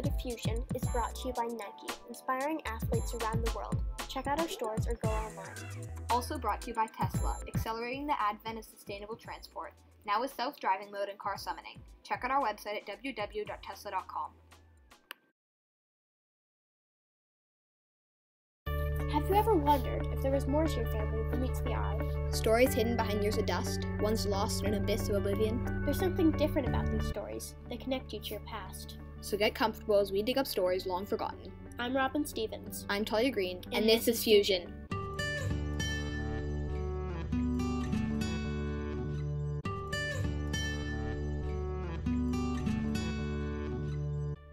episode of Fusion is brought to you by Nike, inspiring athletes around the world. Check out our stores or go online. Also brought to you by Tesla, accelerating the advent of sustainable transport, now with self-driving mode and car summoning. Check out our website at www.tesla.com. Have you ever wondered if there was more to your family than meets the eye? Stories hidden behind years of dust, ones lost in an abyss of oblivion. There's something different about these stories. They connect you to your past. So get comfortable as we dig up stories long forgotten. I'm Robin Stevens. I'm Talia Green, and this is Fusion.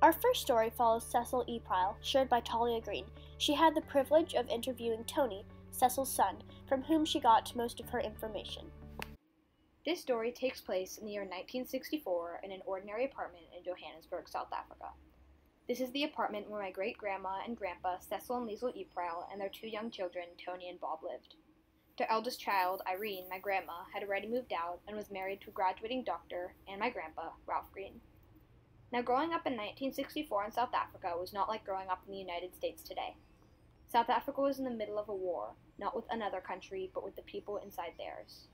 Our first story follows Cecil E. Prile, shared by Talia Green. She had the privilege of interviewing Tony, Cecil's son, from whom she got most of her information. This story takes place in the year 1964 in an ordinary apartment in Johannesburg, South Africa. This is the apartment where my great-grandma and grandpa, Cecil and Liesl E. Prile, and their two young children, Tony and Bob, lived. Their eldest child, Irene, my grandma, had already moved out and was married to a graduating doctor, and my grandpa, Ralph Green. Now, growing up in 1964 in South Africa was not like growing up in the United States today. South Africa was in the middle of a war, not with another country, but with the people inside theirs.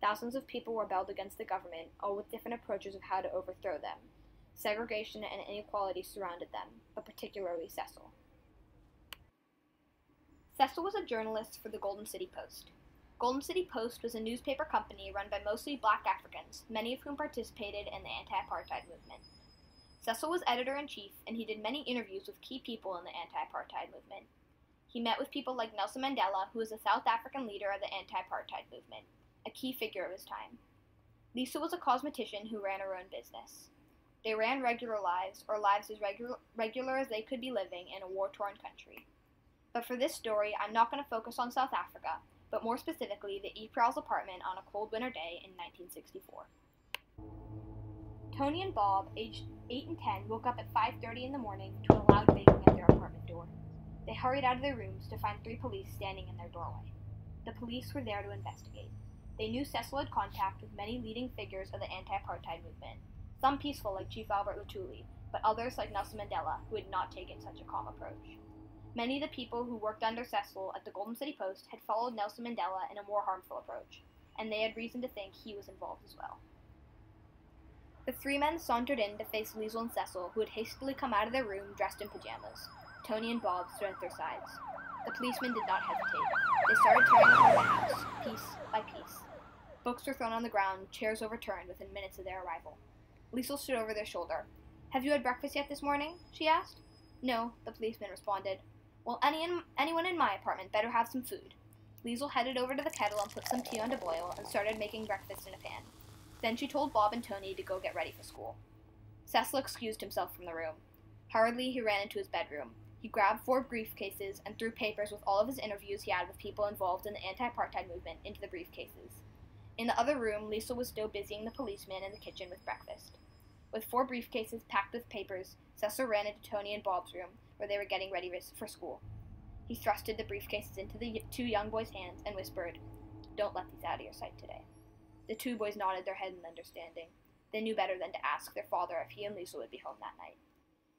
Thousands of people rebelled against the government, all with different approaches of how to overthrow them. Segregation and inequality surrounded them, but particularly Cecil. Cecil was a journalist for the Golden City Post. Golden City Post was a newspaper company run by mostly black Africans, many of whom participated in the anti-apartheid movement. Cecil was editor-in-chief, and he did many interviews with key people in the anti-apartheid movement. He met with people like Nelson Mandela, who was a South African leader of the anti-apartheid movement, a key figure of his time. Lisa was a cosmetician who ran her own business. They ran regular lives, or lives as regular as they could be living in a war-torn country. But for this story, I'm not going to focus on South Africa, but more specifically the E. Prile's apartment on a cold winter day in 1964. Tony and Bob, aged 8 and 10, woke up at 5:30 in the morning to a loud banging at their apartment door. They hurried out of their rooms to find 3 police standing in their doorway. The police were there to investigate. They knew Cecil had contact with many leading figures of the anti-apartheid movement, some peaceful like Chief Albert Luthuli, but others like Nelson Mandela, who had not taken such a calm approach. Many of the people who worked under Cecil at the Golden City Post had followed Nelson Mandela in a more harmful approach, and they had reason to think he was involved as well. The 3 men sauntered in to face Liesl and Cecil, who had hastily come out of their room dressed in pajamas. Tony and Bob stood at their sides. The policemen did not hesitate. They started tearing apart the house, piece by piece. Books were thrown on the ground, chairs overturned within minutes of their arrival. Liesl stood over their shoulder. "Have you had breakfast yet this morning?" she asked. "No," the policeman responded. "Well, anyone in my apartment better have some food." Liesl headed over to the kettle and put some tea on to boil and started making breakfast in a pan. Then she told Bob and Tony to go get ready for school. Cecil excused himself from the room. Hurriedly, he ran into his bedroom. He grabbed 4 briefcases and threw papers with all of his interviews he had with people involved in the anti-apartheid movement into the briefcases. In the other room, Liesl was still busying the policeman in the kitchen with breakfast. With 4 briefcases packed with papers, Cecil ran into Tony and Bob's room, where they were getting ready for school. He thrusted the briefcases into the 2 young boys' hands and whispered, "Don't let these out of your sight today." The 2 boys nodded their head in understanding. They knew better than to ask their father if he and Liesl would be home that night.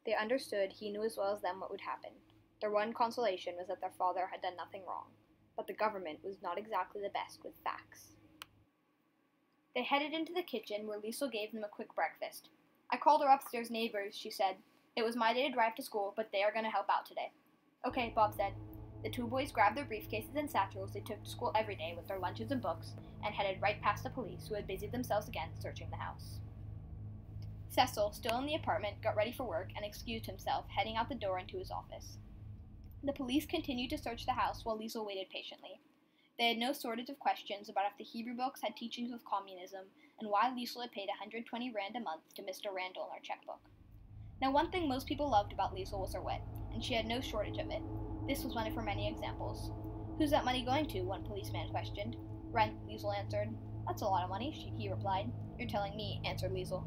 They understood he knew as well as them what would happen. Their one consolation was that their father had done nothing wrong, but the government was not exactly the best with facts. They headed into the kitchen, where Liesl gave them a quick breakfast. "I called our upstairs neighbors," she said. "It was my day to drive to school, but they are going to help out today." "Okay," Bob said. The 2 boys grabbed their briefcases and satchels they took to school every day with their lunches and books, and headed right past the police, who had busied themselves again searching the house. Cecil, still in the apartment, got ready for work and excused himself, heading out the door into his office. The police continued to search the house while Liesl waited patiently. They had no shortage of questions about if the Hebrew books had teachings of communism, and why Liesl had paid 120 Rand a month to Mr. Randall in her checkbook. Now, one thing most people loved about Liesl was her wit, and she had no shortage of it. This was one of her many examples. "Who's that money going to?" one policeman questioned. "Rent," Liesl answered. "That's a lot of money," he replied. "You're telling me," answered Liesl.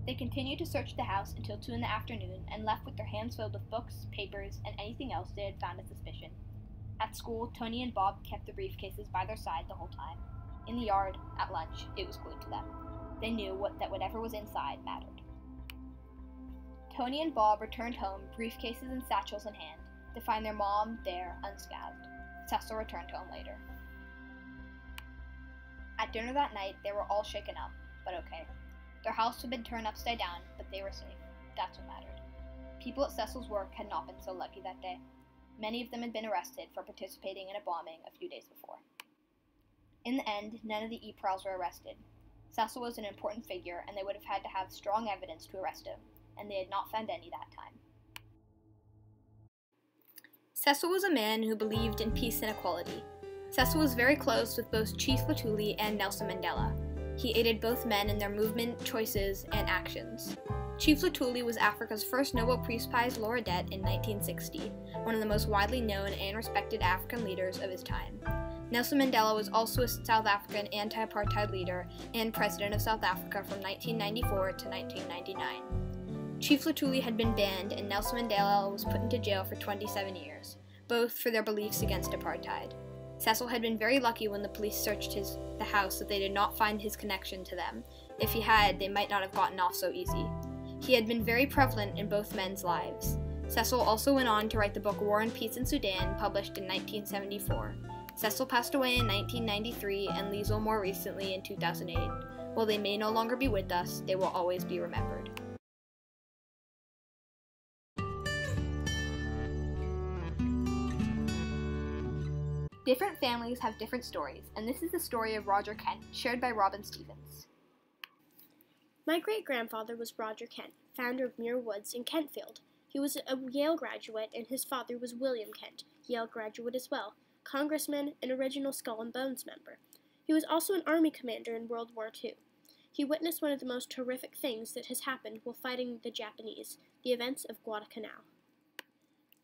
They continued to search the house until 2 in the afternoon and left with their hands filled with books, papers, and anything else they had found of suspicion. At school, Tony and Bob kept the briefcases by their side the whole time. In the yard, at lunch, it was glued to them. They knew that whatever was inside mattered. Tony and Bob returned home, briefcases and satchels in hand, to find their mom there unscathed. Cecil returned home later. At dinner that night, they were all shaken up, but okay. Their house had been turned upside down, but they were safe. That's what mattered. People at Cecil's work had not been so lucky that day. Many of them had been arrested for participating in a bombing a few days before. In the end, none of the E-Prowls were arrested. Cecil was an important figure, and they would have had to have strong evidence to arrest him, and they had not found any that time. Cecil was a man who believed in peace and equality. Cecil was very close with both Chief Luthuli and Nelson Mandela. He aided both men in their movement, choices, and actions. Chief Luthuli was Africa's first Nobel Peace Prize laureate in 1960, one of the most widely known and respected African leaders of his time. Nelson Mandela was also a South African anti-apartheid leader and president of South Africa from 1994 to 1999. Chief Luthuli had been banned, and Nelson Mandela was put into jail for 27 years, both for their beliefs against apartheid. Cecil had been very lucky when the police searched the house that they did not find his connection to them. If he had, they might not have gotten off so easy. He had been very prevalent in both men's lives. Cecil also went on to write the book War and Peace in Sudan, published in 1974. Cecil passed away in 1993 and Liesl more recently in 2008. While they may no longer be with us, they will always be remembered. Different families have different stories, and this is the story of Roger Kent, shared by Robin Stevens. My great-grandfather was Roger Kent, founder of Muir Woods in Kentfield. He was a Yale graduate, and his father was William Kent, Yale graduate as well, congressman and original Skull and Bones member. He was also an army commander in World War II. He witnessed one of the most horrific things that has happened while fighting the Japanese, the events of Guadalcanal.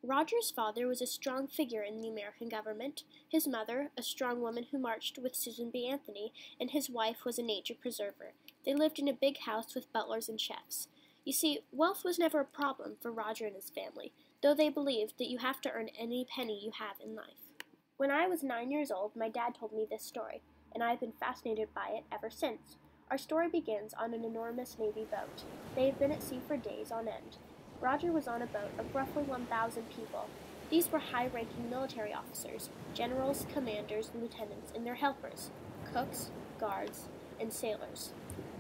Roger's father was a strong figure in the American government, his mother, a strong woman who marched with Susan B. Anthony, and his wife was a nature preserver. They lived in a big house with butlers and chefs. You see, wealth was never a problem for Roger and his family, though they believed that you have to earn any penny you have in life. When I was 9 years old, my dad told me this story, and I have been fascinated by it ever since. Our story begins on an enormous Navy boat. They have been at sea for days on end. Roger was on a boat of roughly 1,000 people. These were high-ranking military officers, generals, commanders, lieutenants, and their helpers, cooks, guards, and sailors.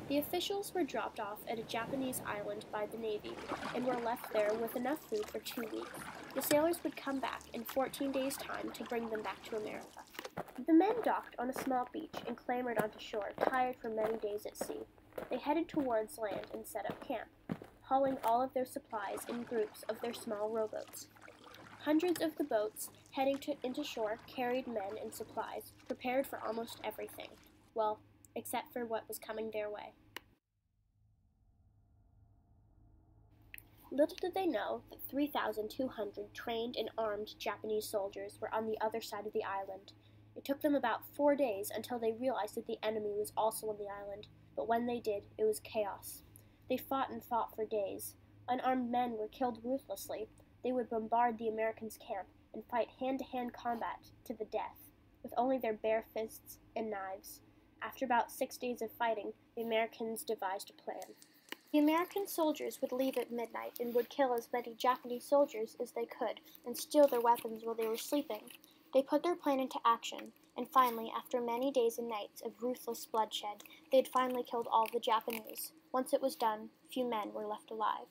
The officials were dropped off at a Japanese island by the Navy and were left there with enough food for 2 weeks. The sailors would come back in 14 days' time to bring them back to America. The men docked on a small beach and clambered onto shore, tired from many days at sea. They headed towards land and set up camp, hauling all of their supplies in groups of their small rowboats. Hundreds of the boats heading into shore carried men and supplies, prepared for almost everything. Well, except for what was coming their way. Little did they know that 3,200 trained and armed Japanese soldiers were on the other side of the island. It took them about 4 days until they realized that the enemy was also on the island, but when they did, it was chaos. They fought and fought for days. Unarmed men were killed ruthlessly. They would bombard the Americans' camp and fight hand-to-hand combat to the death, with only their bare fists and knives. After about 6 days of fighting, the Americans devised a plan. The American soldiers would leave at midnight and would kill as many Japanese soldiers as they could and steal their weapons while they were sleeping. They put their plan into action, and finally, after many days and nights of ruthless bloodshed, they had finally killed all the Japanese. Once it was done, few men were left alive.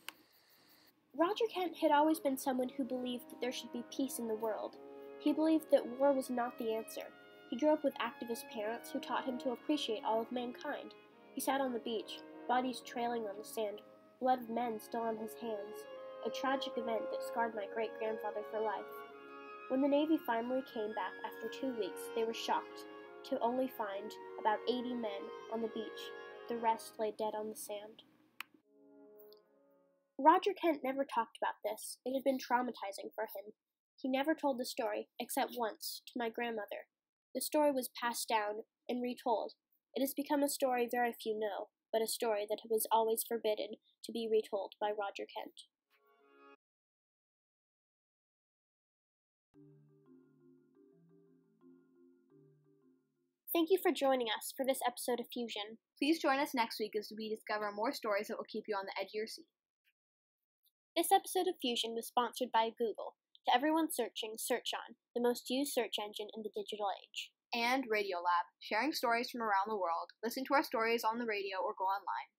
Roger Kent had always been someone who believed that there should be peace in the world. He believed that war was not the answer. He grew up with activist parents who taught him to appreciate all of mankind. He sat on the beach, bodies trailing on the sand, blood of men still on his hands, a tragic event that scarred my great-grandfather for life. When the Navy finally came back after 2 weeks, they were shocked to only find about 80 men on the beach. The rest lay dead on the sand. Roger Kent never talked about this. It had been traumatizing for him. He never told the story, except once, to my grandmother. The story was passed down and retold. It has become a story very few know, but a story that was always forbidden to be retold by Roger Kent. Thank you for joining us for this episode of Fusion. Please join us next week as we discover more stories that will keep you on the edge of your seat. This episode of Fusion was sponsored by Google. To everyone searching, Search On, the most used search engine in the digital age. And Radiolab, sharing stories from around the world. Listen to our stories on the radio or go online.